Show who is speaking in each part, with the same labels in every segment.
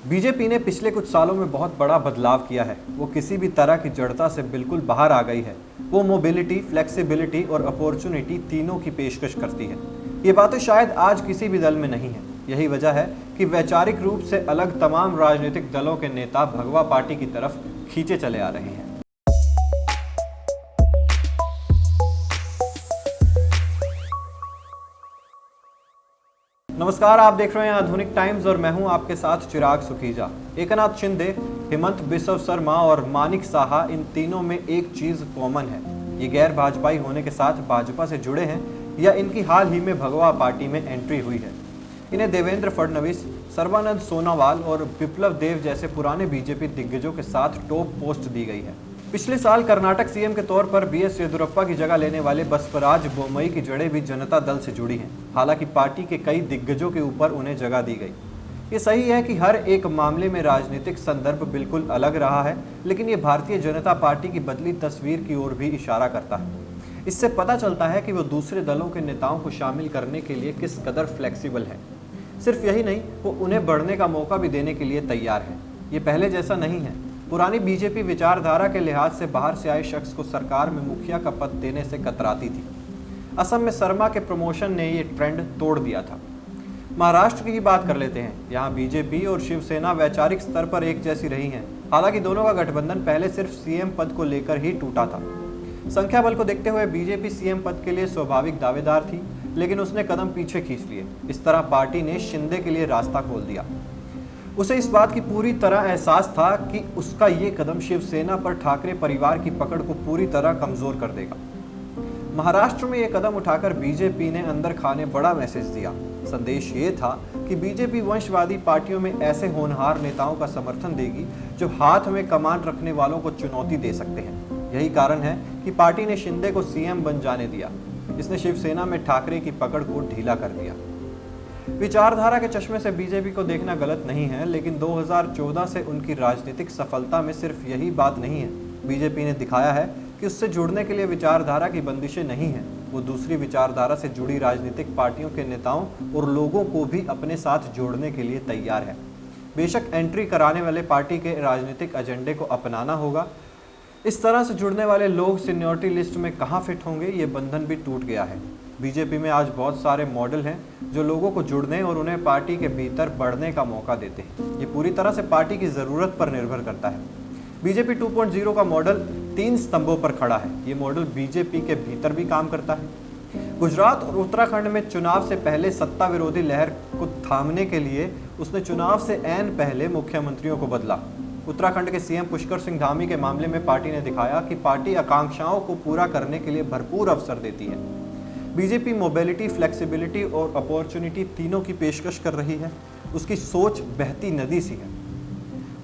Speaker 1: BJP ने पिछले कुछ सालों में बहुत बड़ा बदलाव किया है। वो किसी भी तरह की जड़ता से बिल्कुल बाहर आ गई है। वो मोबिलिटी, फ्लेक्सिबिलिटी और अपॉर्चुनिटी तीनों की पेशकश करती है। ये बातें शायद आज किसी भी दल में नहीं है। यही वजह है कि वैचारिक रूप से अलग तमाम राजनीतिक दलों के नेता भगवा पार्टी की तरफ खींचे चले आ रहे हैं। नमस्कार, आप देख रहे हैं आधुनिक टाइम्स और मैं हूं आपके साथ चिराग सुखीजा। एकनाथ शिंदे, हेमंत बिस्व शर्मा और मानिक साहा, इन तीनों में एक चीज कॉमन है। ये गैर भाजपाई होने के साथ भाजपा से जुड़े हैं या इनकी हाल ही में भगवा पार्टी में एंट्री हुई है। इन्हें देवेंद्र फडणवीस, सर्बानंद सोनोवाल और बिप्लब देब जैसे पुराने बीजेपी दिग्गजों के साथ टॉप पोस्ट दी गई है। पिछले साल कर्नाटक सीएम के तौर पर बीएस येदियुरप्पा की जगह लेने वाले बसवराज बोम्मई की जड़ें भी जनता दल से जुड़ी हैं। हालांकि पार्टी के कई दिग्गजों के ऊपर उन्हें जगह दी गई। ये सही है कि हर एक मामले में राजनीतिक संदर्भ बिल्कुल अलग रहा है, लेकिन ये भारतीय जनता पार्टी की बदली तस्वीर की ओर भी इशारा करता है। इससे पता चलता है कि वो दूसरे दलों के नेताओं को शामिल करने के लिए किस कदर फ्लेक्सिबल है। सिर्फ यही नहीं, वो उन्हें बढ़ने का मौका भी देने के लिए तैयार है। ये पहले जैसा नहीं है। पुरानी बीजेपी विचारधारा के लिहाज से बाहर से आए शख्स को सरकार में मुखिया का पद देने से कतराती थी। असम में शर्मा के प्रमोशन ने ये ट्रेंड तोड़ दिया था। महाराष्ट्र की बात कर लेते हैं। यहाँ बीजेपी और शिवसेना वैचारिक स्तर पर एक जैसी रही हैं। हालांकि दोनों का गठबंधन पहले सिर्फ सीएम पद को लेकर ही टूटा था। संख्या बल को देखते हुए बीजेपी सीएम पद के लिए स्वाभाविक दावेदार थी, लेकिन उसने कदम पीछे खींच लिए। इस तरह पार्टी ने शिंदे के लिए रास्ता खोल दिया। उसे इस बात की पूरी तरह एहसास था कि उसका ये कदम शिवसेना पर ठाकरे परिवार की पकड़ को पूरी तरह कमजोर कर देगा। महाराष्ट्र में ये कदम उठाकर बीजेपी ने अंदर खाने बड़ा मैसेज दिया। संदेश ये था कि बीजेपी वंशवादी पार्टियों में ऐसे होनहार नेताओं का समर्थन देगी जो हाथ में कमान रखने वालों को चुनौती दे सकते हैं। यही कारण है कि पार्टी ने शिंदे को सीएम बन जाने दिया। इसने शिवसेना में ठाकरे की पकड़ को ढीला कर दिया। विचारधारा के चश्मे से बीजेपी को देखना गलत नहीं है, लेकिन 2014 से उनकी राजनीतिक सफलता में सिर्फ यही बात नहीं है। बीजेपी ने दिखाया है कि उससे जुड़ने के लिए विचारधारा की बंदिशें नहीं हैं। वो दूसरी विचारधारा से जुड़ी राजनीतिक पार्टियों के नेताओं और लोगों को भी अपने साथ जोड़ने के लिए तैयार है। बेशक एंट्री कराने वाले पार्टी के राजनीतिक एजेंडे को अपनाना होगा। इस तरह से जुड़ने वाले लोग सीनियरिटी लिस्ट में कहाँ फिट होंगे, ये बंधन भी टूट गया है। बीजेपी में आज बहुत सारे मॉडल हैं जो लोगों को जुड़ने और उन्हें पार्टी के भीतर बढ़ने का मौका देते हैं। ये पूरी तरह से पार्टी की ज़रूरत पर निर्भर करता है। बीजेपी 2.0 का मॉडल 3 स्तंभों पर खड़ा है। ये मॉडल बीजेपी के भीतर भी काम करता है। गुजरात और उत्तराखंड में चुनाव से पहले सत्ता विरोधी लहर को थामने के लिए उसने चुनाव से ऐन पहले मुख्यमंत्रियों को बदला। उत्तराखंड के सीएम पुष्कर सिंह धामी के मामले में पार्टी ने दिखाया कि पार्टी आकांक्षाओं को पूरा करने के लिए भरपूर अवसर देती है। बीजेपी मोबिलिटी, फ्लेक्सिबिलिटी और अपॉर्चुनिटी तीनों की पेशकश कर रही है। उसकी सोच बहती नदी सी है।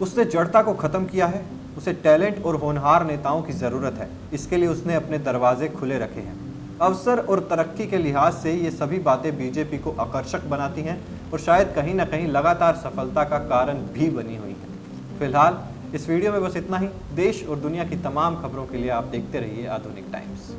Speaker 1: उसने जड़ता को ख़त्म किया है। उसे टैलेंट और होनहार नेताओं की ज़रूरत है। इसके लिए उसने अपने दरवाजे खुले रखे हैं। अवसर और तरक्की के लिहाज से ये सभी बातें बीजेपी को आकर्षक बनाती हैं और शायद कहीं ना कहीं लगातार सफलता का कारण भी बनी हुई हैं। फिलहाल इस वीडियो में बस इतना ही। देश और दुनिया की तमाम खबरों के लिए आप देखते रहिए आधुनिक टाइम्स।